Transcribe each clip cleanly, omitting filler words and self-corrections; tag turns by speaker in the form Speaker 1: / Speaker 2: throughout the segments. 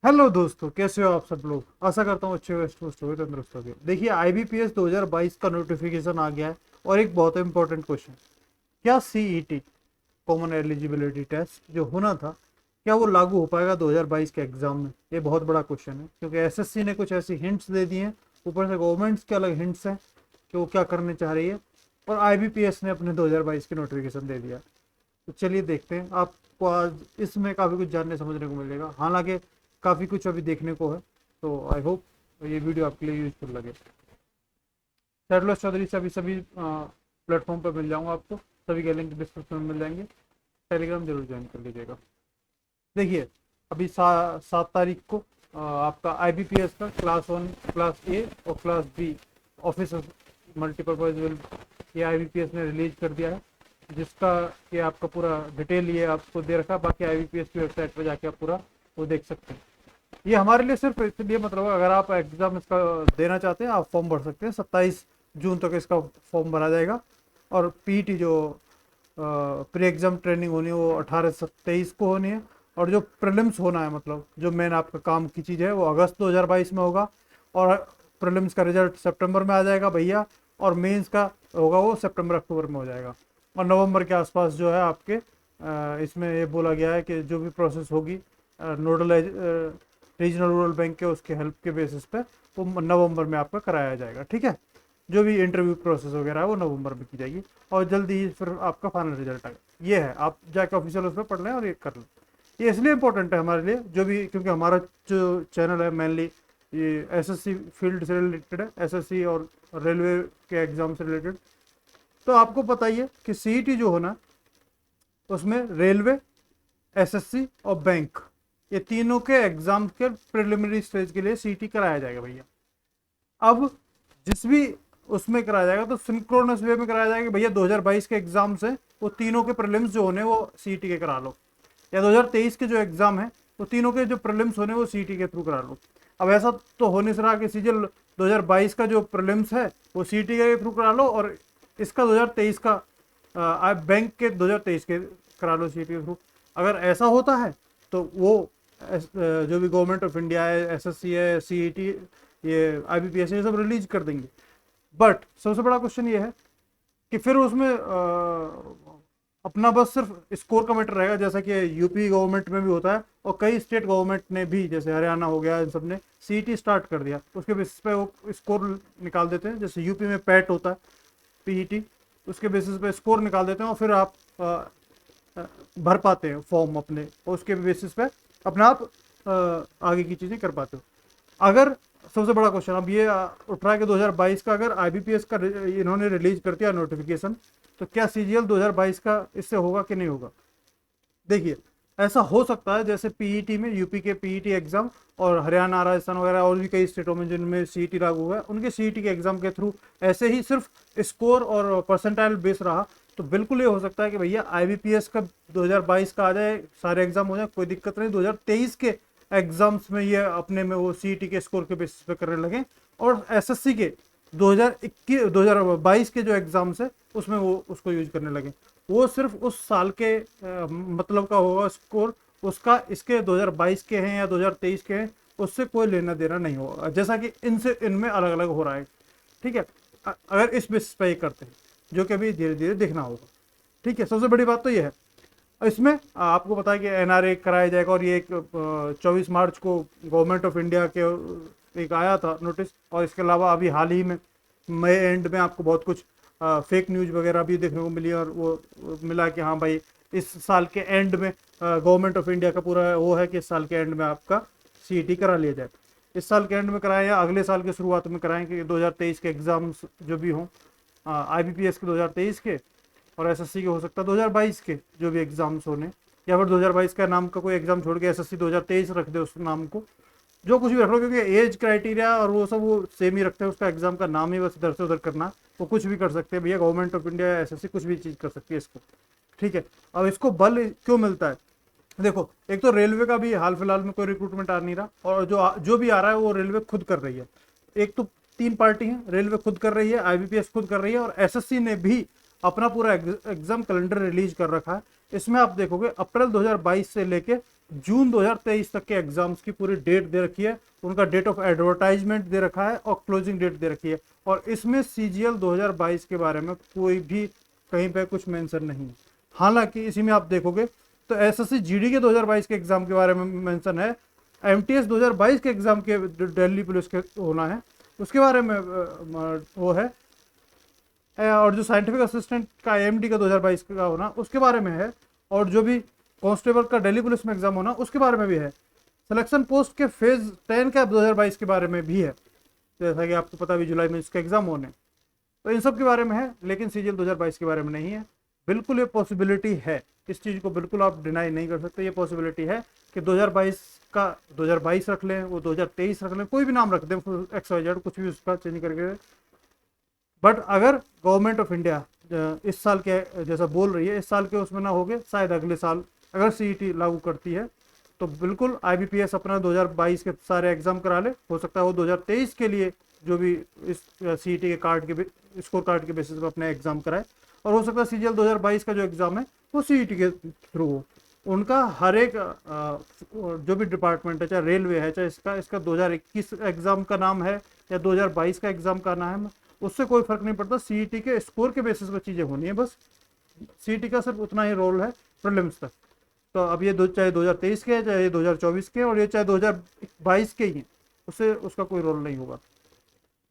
Speaker 1: Hello दोस्तों, कैसे हो आप सब लोग। आशा करता हूँ अच्छे व्यस्त हो तंदुरुस्त हो गए। देखिए, आईबीपीएस 2022 का नोटिफिकेशन आ गया है और एक बहुत इंपॉर्टेंट क्वेश्चन, क्या सीईटी कॉमन एलिजिबिलिटी टेस्ट जो होना था, क्या वो लागू हो पाएगा 2022 के एग्जाम में। ये बहुत बड़ा क्वेश्चन है क्योंकि एसएससी ने कुछ ऐसी हिंट्स दे दी हैं, ऊपर से गवर्नमेंट्स के अलग हिंट्स हैं कि वो क्या करने चाह रही है, और आईबीपीएस ने अपने 2022 की नोटिफिकेशन दे दिया। तो चलिए देखते हैं, आपको आज इसमें काफ़ी कुछ जानने समझने को मिलेगा। हालांकि काफ़ी कुछ अभी देखने को है, तो आई होप ये वीडियो आपके लिए यूजफुल लगे। सैडलस चौधरी से अभी सभी प्लेटफॉर्म पर मिल जाऊंगा आपको, सभी के लिंक डिस्क्रिप्शन में मिल जाएंगे। टेलीग्राम जरूर ज्वाइन कर लीजिएगा। देखिए, अभी 7 तारीख को आपका आईबीपीएस का क्लास 1, क्लास ए और class B office multipurpose will, ये आईबीपीएस ने रिलीज कर दिया है, जिसका ये आपका पूरा डिटेल ये आपको दे रखा है। बाकी आईबीपीएस की वेबसाइट पर जाके आप पूरा वो देख सकते हैं। ये हमारे लिए सिर्फ इसलिए मतलब अगर आप एग्जाम इसका देना चाहते हैं, आप फॉर्म भर सकते हैं। 27 जून तक इसका फॉर्म भरा जाएगा। और पीटी जो प्री एग्जाम ट्रेनिंग होनी है वो 18 से 23 को होनी है। और जो प्रीलिम्स होना है, मतलब जो मेन आपका काम की चीज़ है, वो अगस्त 2022 में होगा। और प्रीलिम्स का रिजल्ट सितंबर में आ जाएगा भैया, और मेंस का होगा वो सितंबर अक्टूबर में हो जाएगा। और नवंबर के आसपास जो है आपके इसमें ये बोला गया है कि जो भी प्रोसेस होगी नोडल रीजनल रूरल बैंक के उसके हेल्प के बेसिस पे वो नवंबर में आपका कराया जाएगा। ठीक है, जो भी इंटरव्यू प्रोसेस वगैरह है वो नवंबर में की जाएगी, और जल्दी ही फिर आपका फाइनल रिजल्ट आएगा। ये है, आप जाके ऑफिशियल उस पर पढ़ लें और ये कर लें। ये इसलिए इंपॉर्टेंट है हमारे लिए, जो भी, क्योंकि हमारा जो चैनल है मेनली ये एसएससी फील्ड से रिलेटेड है, एसएससी और रेलवे के एग्जाम से रिलेटेड। तो आपको पता ही है कि सीईटी जो होना, उसमें रेलवे, एसएससी और बैंक, ये तीनों के एग्जाम के प्रिलिमिनरी स्टेज के लिए सीईटी कराया जाएगा भैया। अब जिस भी उसमें कराया जाएगा तो सिंक्रोनस वे में कराया जाएगा भैया। 2022 के एग्जाम से वो तीनों के प्रीलिम्स जो होने वो सीईटी के करा लो, या 2023 के जो एग्जाम है वो तीनों के जो प्रीलिम्स होने वो सीईटी के थ्रू करा लो। अब ऐसा तो हो नहीं रहा कि सीजल 2022 का जो प्रीलिम्स है वो सीईटी के थ्रू करा लो, और इसका 2023 का बैंक के 2023 के करा लो सीईटी के थ्रू। अगर ऐसा होता है तो वो जो भी गवर्नमेंट ऑफ इंडिया है, एसएससी है, सीईटी, ये आईबीपीएस, ये सब रिलीज कर देंगे। बट सबसे बड़ा क्वेश्चन ये है कि फिर उसमें अपना बस सिर्फ स्कोर का मैटर रहेगा, जैसा कि यूपी गवर्नमेंट में भी होता है, और कई स्टेट गवर्नमेंट ने भी, जैसे हरियाणा हो गया, इन सब ने सीईटी स्टार्ट कर दिया। उसके बेसिस पे वो स्कोर निकाल देते हैं। जैसे यूपी में पैट होता है, पीईटी, उसके बेसिस पे स्कोर निकाल देते हैं और फिर आप भर पाते हैं फॉर्म अपने, और उसके बेसिस पे अपने आप आगे की चीज़ें कर पाते हो। अगर सबसे बड़ा क्वेश्चन अब ये उठ रहा है कि 2022 का अगर आईबीपीएस का इन्होंने रिलीज कर दिया नोटिफिकेशन, तो क्या सीजीएल 2022 का इससे होगा कि नहीं होगा। देखिए, ऐसा हो सकता है जैसे पीईटी में, यूपी के पीईटी एग्जाम और हरियाणा, राजस्थान वगैरह और भी कई स्टेटों में जिनमें सीईटी लागू हुआ है, उनके सीईटी के एग्जाम के थ्रू ऐसे ही सिर्फ स्कोर और परसेंटाइल बेस रहा, तो बिल्कुल ये हो सकता है कि भैया आईबीपीएस का 2022 का आ जाए, सारे एग्जाम हो जाए, कोई दिक्कत नहीं। 2023 के एग्जाम्स में ये अपने में वो सीईटी के स्कोर के बेसिस पे करने लगे, और एसएससी के 2022 के जो एग्जाम्स है उसमें वो उसको यूज करने लगे। वो सिर्फ उस साल के मतलब का होगा स्कोर, उसका इसके 2022 के हैं या 2023 के हैं उससे कोई लेना देना नहीं होगा, जैसा कि इनसे इनमें अलग अलग हो रहा है। ठीक है, अगर इस बेसिस पे करते हैं, जो कि अभी धीरे धीरे देखना होगा। ठीक है, सबसे बड़ी बात तो ये है। इसमें आपको पता है कि एनआरए कराया जाएगा, और ये एक 24 मार्च को गवर्नमेंट ऑफ इंडिया के एक आया था नोटिस। और इसके अलावा अभी हाल ही में मई एंड में आपको बहुत कुछ फेक न्यूज वगैरह भी देखने को मिली, और वो मिला कि हाँ भाई, इस साल के एंड में गवर्नमेंट ऑफ इंडिया का पूरा वो है कि इस साल के एंड में आपका सीईटी करा लिया जाए। इस साल के एंड में कराएं या अगले साल के शुरुआत में कराएं, कि 2023 के एग्जाम्स जो भी हों, आईबीपीएस के 2023 के, और एसएससी के हो सकता है 2022 के जो भी एग्जाम्स होने, या फिर 2022 का नाम का कोई एग्जाम छोड़ के एसएससी 2023 रख दे उस नाम को, जो कुछ भी रख लो, क्योंकि एज क्राइटेरिया और वो सब वो सेम ही रखते हैं। उसका एग्जाम का नाम ही बस इधर से उधर करना, वो कुछ भी कर सकते हैं भैया। गवर्नमेंट ऑफ इंडिया या एसएससी कुछ भी चीज़ कर सकती है इसको। ठीक है, अब इसको बल क्यों मिलता है। देखो, एक तो रेलवे का भी हाल फिलहाल में कोई रिक्रूटमेंट आ नहीं रहा, और जो भी आ रहा है वो रेलवे खुद कर रही है। एक तो 3 पार्टी है, रेलवे खुद कर रही है, आईबीपीएस खुद कर रही है, और एसएससी ने भी अपना पूरा एग्जाम कैलेंडर रिलीज कर रखा है। इसमें आप देखोगे अप्रैल 2022 से लेके जून 2023 तक के एग्जाम्स की पूरी डेट दे रखी है, उनका डेट ऑफ एडवर्टाइजमेंट दे रखा है और क्लोजिंग डेट दे रखी है। और इसमें सीजीएल 2022 के बारे में कोई भी कहीं पे कुछ मेंशन नहीं है। हालांकि इसी में आप देखोगे तो एसएससी जीडी के 2022 के एग्जाम के बारे में मेंशन है, एमटीएस 2022 के एग्जाम के दिल्ली पुलिस के होना है उसके बारे में वो है, और जो साइंटिफिक असिस्टेंट का एएमडी का 2022 का होना उसके बारे में है, और जो भी कांस्टेबल का दिल्ली पुलिस में एग्जाम होना उसके बारे में भी है। सिलेक्शन पोस्ट के फेज 10 का 2022 के बारे में भी है, जैसा कि आपको पता भी जुलाई में इसके एग्जाम होने, तो इन सब के बारे में है, लेकिन सीजीएल 2022 के बारे में नहीं है। बिल्कुल ये पॉसिबिलिटी है, इस चीज़ को बिल्कुल आप डिनाई नहीं कर सकते, ये पॉसिबिलिटी है कि 2022 का 2022 रख लें, वो 2023 रख लें, कोई भी नाम रख दें, XYZ कुछ भी उसका चेंज करके। बट अगर गवर्नमेंट ऑफ इंडिया इस साल के जैसा बोल रही है, इस साल के उसमें ना होगे, शायद अगले साल अगर सीईटी लागू करती है तो बिल्कुल आईबीपीएस अपना 2022 के सारे एग्जाम करा ले। हो सकता है वो 2023 के लिए जो भी इस सीईटी के कार्ड के स्कोर कार्ड के बेसिस पर अपने एग्जाम कराए, और हो सकता है सीजीएल 2022 का जो एग्जाम है वो सीईटी के थ्रू हो। उनका हर एक जो भी डिपार्टमेंट है, चाहे रेलवे है, चाहे इसका 2021 एग्जाम का नाम है या 2022 का एग्जाम का नाम है, उससे कोई फर्क नहीं पड़ता। सीईटी के स्कोर के बेसिस पर चीज़ें होनी है बस। सीईटी का सिर्फ उतना ही रोल है प्रीलिम्स तक। तो अब ये चाहे 2023 के, चाहे 2024 के, और ये चाहे 2022 के ही हैं, उससे उसका कोई रोल नहीं होगा।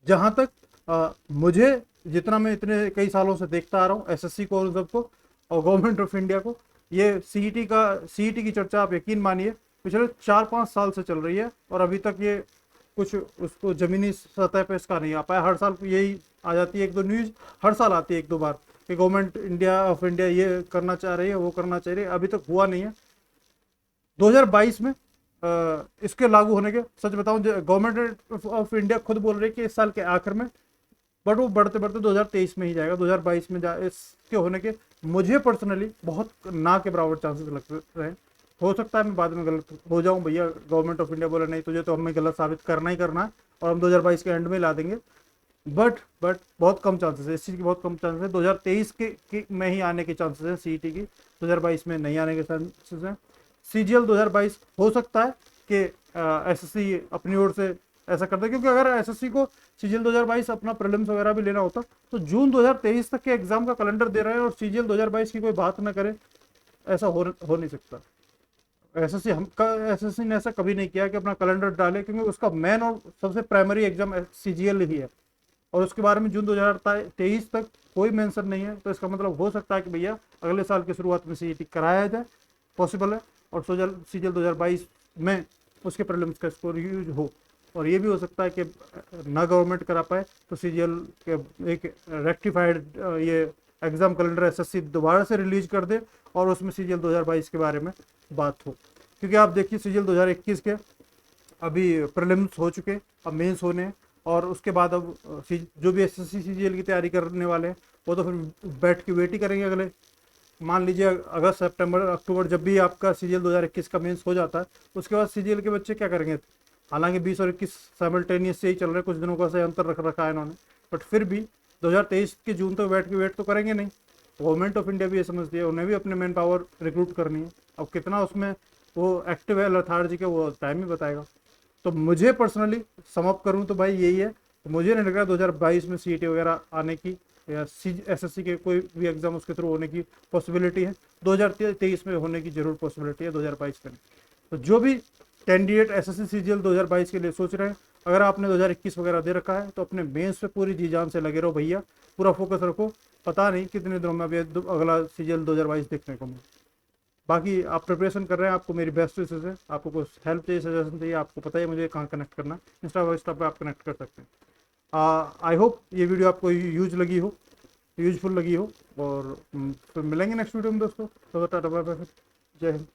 Speaker 1: जहाँ तक मुझे जितना मैं इतने कई सालों से देखता आ रहा हूँ एसएससी को और सबको और गवर्नमेंट ऑफ इंडिया को, ये सीईटी की चर्चा आप यकीन मानिए पिछले 4-5 साल से चल रही है, और अभी तक ये कुछ उसको जमीनी सतह पे इसका नहीं आ पाया। हर साल यही आ जाती है, एक दो न्यूज़ हर साल आती है, एक दो बार, कि गवर्नमेंट ऑफ इंडिया ये करना चाह रही है, वो करना चाह रही है, अभी तक हुआ नहीं है। 2022 में इसके लागू होने के, सच बताऊं, गवर्नमेंट ऑफ इंडिया खुद बोल रही है कि इस साल के आखिर में, बट वो बढ़ते बढ़ते 2023 में ही जाएगा। 2022 में इसके होने के मुझे पर्सनली बहुत ना के बराबर चांसेस लग रहे हैं। हो सकता है मैं बाद में गलत हो जाऊं, भैया गवर्नमेंट ऑफ इंडिया बोले नहीं तुझे तो हमें गलत साबित करना ही करना है और हम 2022 के एंड में ला देंगे, बट बहुत कम चांसेस है इस चीज़ की, बहुत कम चांसेस है। 2023 के में ही आने के चांसेस हैं सीईटी की, 2022 में नहीं आने के चांसेस हैं। सीजीएल 2022 हो सकता है कि एसएससी अपनी ओर से ऐसा करता है, क्योंकि अगर एसएससी को सीजीएल 2022 अपना प्रीलिम्स वगैरह भी लेना होता तो जून 2023 तक के एग्जाम का कैलेंडर दे रहे हैं और सीजीएल 2022 की कोई बात ना करे, ऐसा हो नहीं सकता। एसएससी ने ऐसा कभी नहीं किया कि अपना कैलेंडर डाले, क्योंकि उसका मेन और सबसे प्राइमरी एग्जाम सीजीएल ही है, और उसके बारे में जून 2023 तक कोई मेंशन नहीं है। तो इसका मतलब हो सकता है कि भैया अगले साल की शुरुआत में सीईटी कराया जाए, पॉसिबल है, और सीजीएल 2022 में उसके प्रीलिम्स का स्कोर यूज हो। और ये भी हो सकता है कि ना गवर्नमेंट करा पाए तो सीजीएल के एक रेक्टिफाइड ये एग्जाम कैलेंडर एसएससी दोबारा से रिलीज कर दे और उसमें सीजीएल 2022 के बारे में बात हो। क्योंकि आप देखिए सीजीएल 2021 के अभी प्रीलिम्स हो चुके, अब मेंस होने हैं, और उसके बाद अब जो भी एसएससी सीजीएल की तैयारी करने वाले हैं वो तो फिर बैठ के वेट ही करेंगे। अगले मान लीजिए अगस्त, सितंबर, अक्टूबर, जब भी आपका सीजीएल 2021 का मेंस हो जाता है, उसके बाद सीजीएल के बच्चे क्या करेंगे। हालांकि 20 और 21 साइमल्टेनियस से ही चल रहे, कुछ दिनों का से अंतर रख रखा है इन्होंने, बट फिर भी 2023 के जून तक बैठ के वेट तो करेंगे नहीं। गवर्नमेंट ऑफ इंडिया भी ये समझती है, उन्हें भी अपने मैन पावर रिक्रूट करनी है। अब कितना उसमें वो एक्टिव है लेथार्जिक है, वो टाइम ही बताएगा। तो मुझे पर्सनली समअप करूँ तो भाई यही है, तो मुझे नहीं लग रहा 2022 में सीईटी वगैरह आने की या एसएससी के कोई भी एग्जाम उसके थ्रू होने की पॉसिबिलिटी है। 2023 में होने की जरूर पॉसिबिलिटी है, 2022 में। तो जो भी कैंडिडेट एसएससी सीजीएल 2022 के लिए सोच रहे हैं, अगर आपने 2021 वगैरह दे रखा है तो अपने मेंस पे पूरी जी जान से लगे रहो भैया, पूरा फोकस रखो। पता नहीं कितने दिनों में अभी अगला सीजीएल 2022 देखने को मिले। बाकी आप प्रिपरेशन कर रहे हैं, आपको मेरी बेस्ट विशेष है। आपको कुछ हेल्प चाहिए, सजेशन चाहिए, आपको पता है मुझे कहाँ कनेक्ट करना, इंस्टा पे आप कनेक्ट कर सकते हैं। आई होप ये वीडियो आपको यूजफुल लगी हो, और फिर मिलेंगे नेक्स्ट वीडियो में दोस्तों। तो टाटा बाय बाय, जय हिंद।